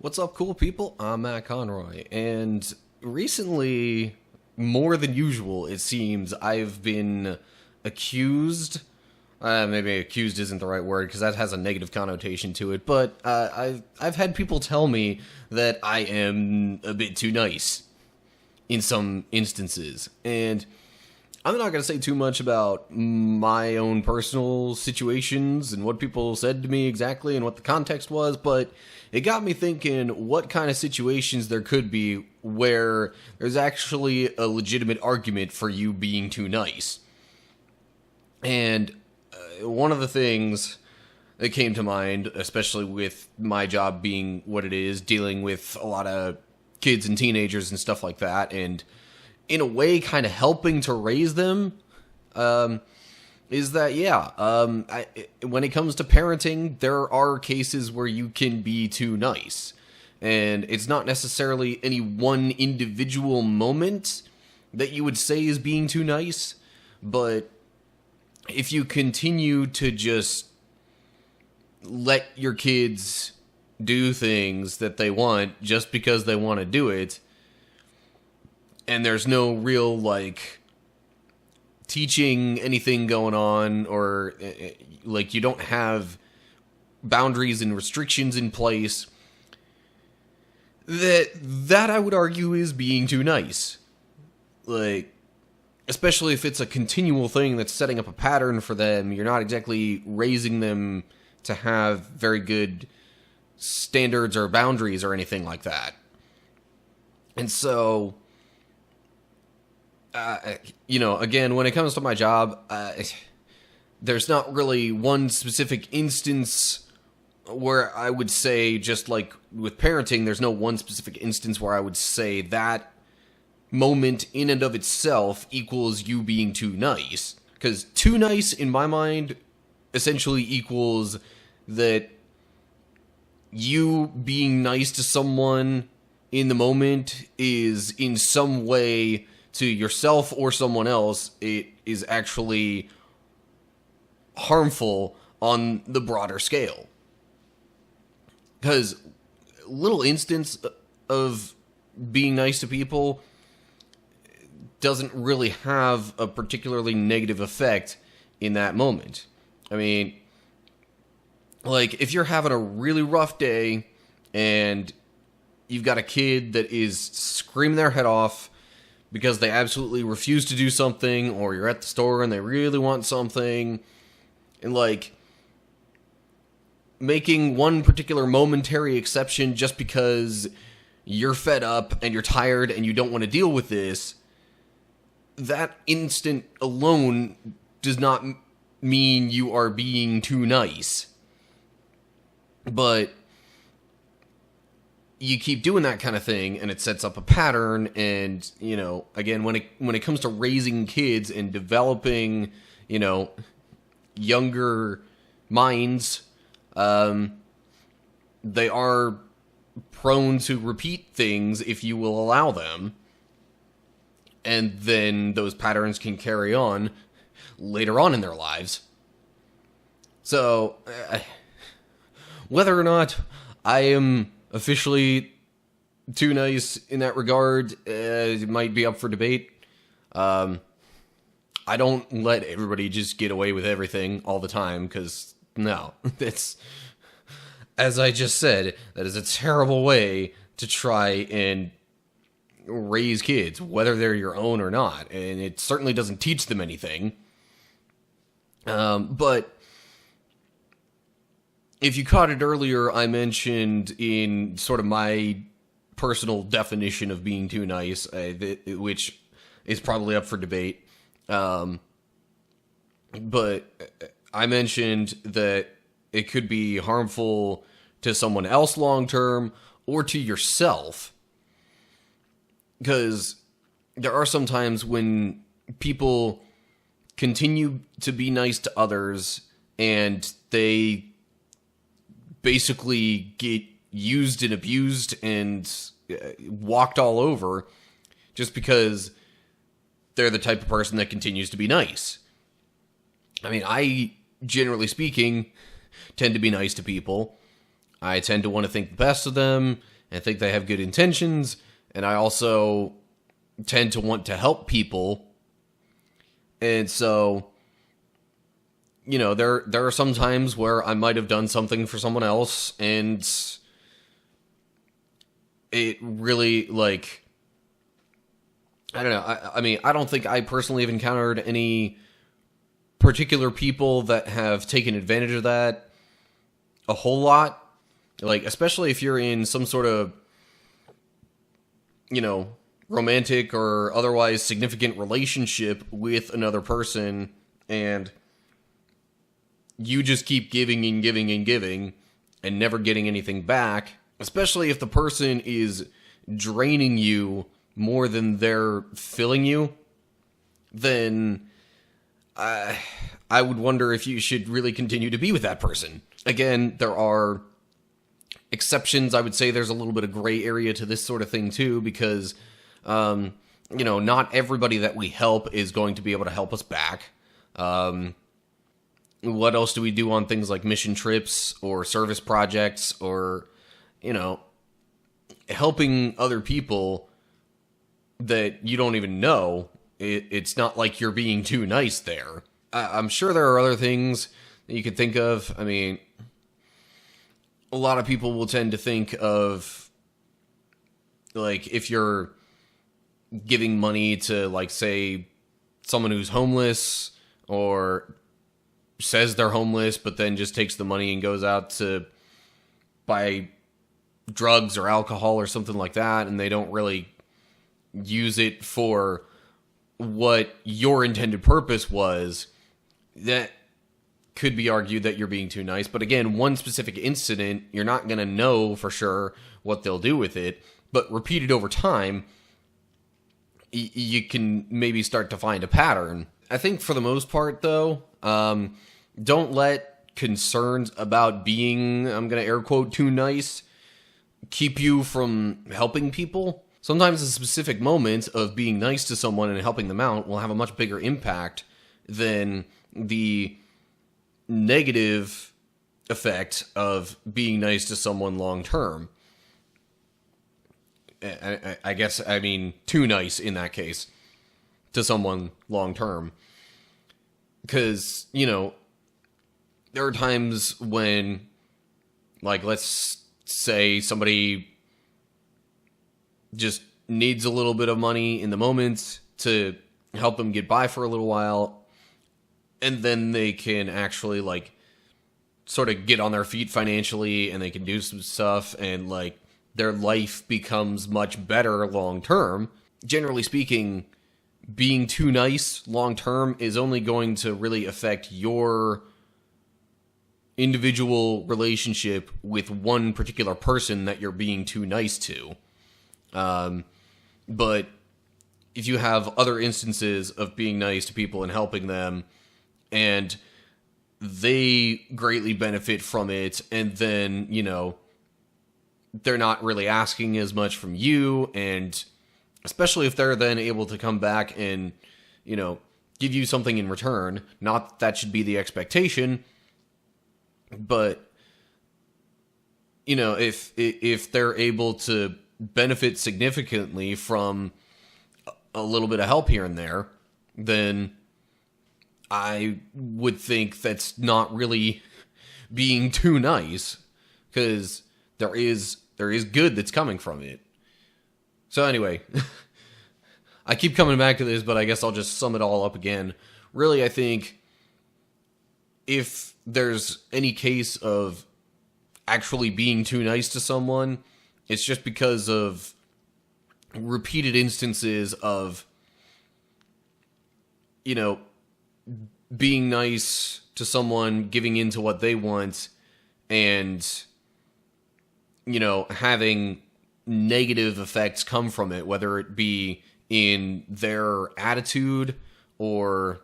What's up, cool people? I'm Matt Conroy, and recently, more than usual, it seems, I've been accused. Maybe accused isn't the right word because that has a negative connotation to it, but I've had people tell me that I am a bit too nice in some instances, and I'm not going to say too much about my own personal situations and what people said to me exactly and what the context was, but it got me thinking what kind of situations there could be where there's actually a legitimate argument for you being too nice. And one of the things that came to mind, especially with my job being what it is, dealing with a lot of kids and teenagers and stuff like that, and in a way kind of helping to raise them, is that, when it comes to parenting, there are cases where you can be too nice. And it's not necessarily any one individual moment that you would say is being too nice, but if you continue to just let your kids do things that they want just because they want to do it, and there's no real, teaching anything going on, or, you don't have boundaries and restrictions in place, that I would argue is being too nice. Especially if it's a continual thing that's setting up a pattern for them, you're not exactly raising them to have very good standards or boundaries or anything like that. And so, again, when it comes to my job, there's not really one specific instance where I would say, just like with parenting, there's no one specific instance where I would say that moment in and of itself equals you being too nice. Because too nice, in my mind, essentially equals that you being nice to someone in the moment is in some way, to yourself or someone else, it is actually harmful on the broader scale. Because little instance of being nice to people doesn't really have a particularly negative effect in that moment. I mean, if you're having a really rough day and you've got a kid that is screaming their head off because they absolutely refuse to do something, or you're at the store and they really want something, and making one particular momentary exception just because you're fed up and you're tired and you don't want to deal with this, that instant alone does not mean you are being too nice. But you keep doing that kind of thing, and it sets up a pattern. And again, when it comes to raising kids and developing, younger minds, they are prone to repeat things if you will allow them, and then those patterns can carry on later on in their lives. So, whether or not I am officially too nice in that regard, it might be up for debate. I don't let everybody just get away with everything all the time, because, no, that's, as I just said, that is a terrible way to try and raise kids, whether they're your own or not, and it certainly doesn't teach them anything. But if you caught it earlier, I mentioned in sort of my personal definition of being too nice, which is probably up for debate. But I mentioned that it could be harmful to someone else long term, or to yourself. Because there are some times when people continue to be nice to others, and they basically get used and abused and walked all over just because they're the type of person that continues to be nice. I mean, I, generally speaking, tend to be nice to people. I tend to want to think the best of them and think they have good intentions, and I also tend to want to help people. And so, there are some times where I might have done something for someone else, and it really, I don't know. I mean, I don't think I personally have encountered any particular people that have taken advantage of that a whole lot. Especially if you're in some sort of, romantic or otherwise significant relationship with another person, and you just keep giving and giving and giving and never getting anything back, especially if the person is draining you more than they're filling you, then I would wonder if you should really continue to be with that person. Again, there are exceptions. I would say there's a little bit of gray area to this sort of thing too, because, not everybody that we help is going to be able to help us back. What else do we do on things like mission trips or service projects or, helping other people that you don't even know? It's not like you're being too nice there. I'm sure there are other things that you could think of. I mean, a lot of people will tend to think of, if you're giving money to, say, someone who's homeless or says they're homeless, but then just takes the money and goes out to buy drugs or alcohol or something like that, and they don't really use it for what your intended purpose was, that could be argued that you're being too nice. But again, one specific incident, you're not going to know for sure what they'll do with it, but repeated over time, you can maybe start to find a pattern. I think for the most part, though, don't let concerns about being, I'm going to air quote, too nice, keep you from helping people. Sometimes a specific moment of being nice to someone and helping them out will have a much bigger impact than the negative effect of being nice to someone long term. I guess, I mean, too nice in that case to someone long term. Because, there are times when, let's say somebody just needs a little bit of money in the moment to help them get by for a little while, and then they can actually, sort of get on their feet financially, and they can do some stuff, and, their life becomes much better long term. Generally speaking, being too nice long term is only going to really affect your individual relationship with one particular person that you're being too nice to. But if you have other instances of being nice to people and helping them, and they greatly benefit from it, and then, they're not really asking as much from you, and especially if they're then able to come back and, give you something in return. Not that should be the expectation, but, if they're able to benefit significantly from a little bit of help here and there, then I would think that's not really being too nice, because there is good that's coming from it. So anyway, I keep coming back to this, but I guess I'll just sum it all up again. Really, I think if there's any case of actually being too nice to someone, it's just because of repeated instances of, being nice to someone, giving into what they want, and, having negative effects come from it, whether it be in their attitude or,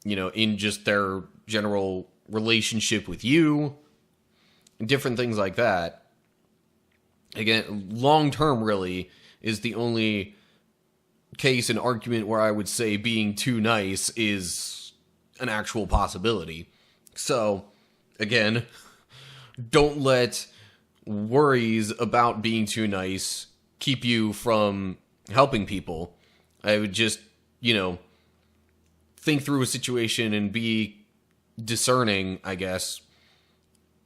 in just their general relationship with you, different things like that. Again, long term really is the only case and argument where I would say being too nice is an actual possibility. So, again, don't let worries about being too nice keep you from helping people, I would just, think through a situation and be discerning, I guess,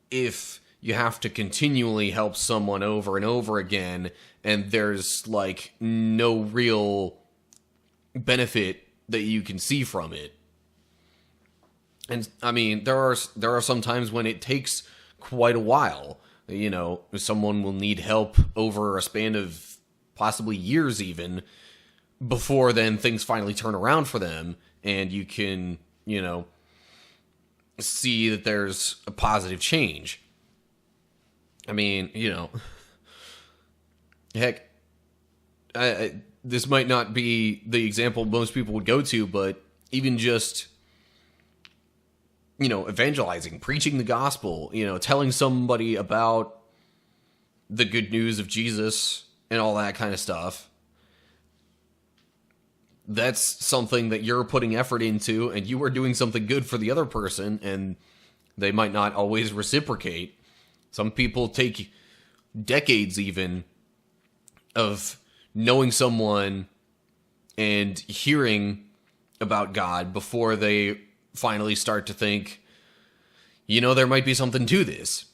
if you have to continually help someone over and over again and there's like no real benefit that you can see from it. And I mean, there are some times when it takes quite a while. Someone will need help over a span of possibly years even before then things finally turn around for them and you can, see that there's a positive change. I mean, heck, this might not be the example most people would go to, but even just, evangelizing, preaching the gospel, telling somebody about the good news of Jesus and all that kind of stuff. That's something that you're putting effort into, and you are doing something good for the other person, and they might not always reciprocate. Some people take decades even of knowing someone and hearing about God before they finally start to think, there might be something to this.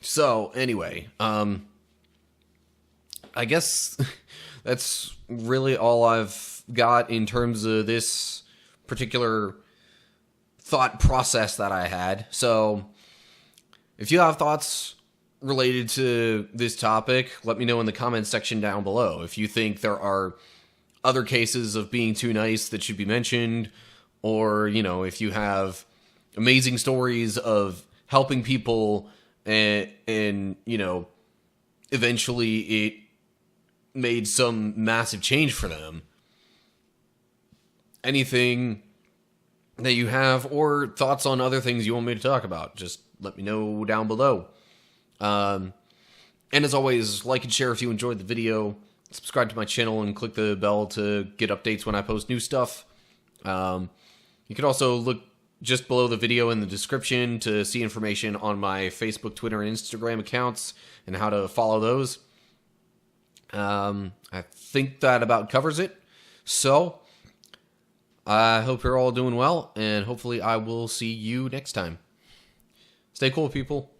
So, anyway, I guess that's really all I've got in terms of this particular thought process that I had. So, if you have thoughts related to this topic, let me know in the comments section down below. If you think there are other cases of being too nice that should be mentioned, or, if you have amazing stories of helping people and eventually it made some massive change for them. Anything that you have or thoughts on other things you want me to talk about, just let me know down below. And as always, like and share if you enjoyed the video, subscribe to my channel and click the bell to get updates when I post new stuff. You can also look just below the video in the description to see information on my Facebook, Twitter, and Instagram accounts and how to follow those. I think that about covers it. So, I hope you're all doing well, and hopefully I will see you next time. Stay cool, people.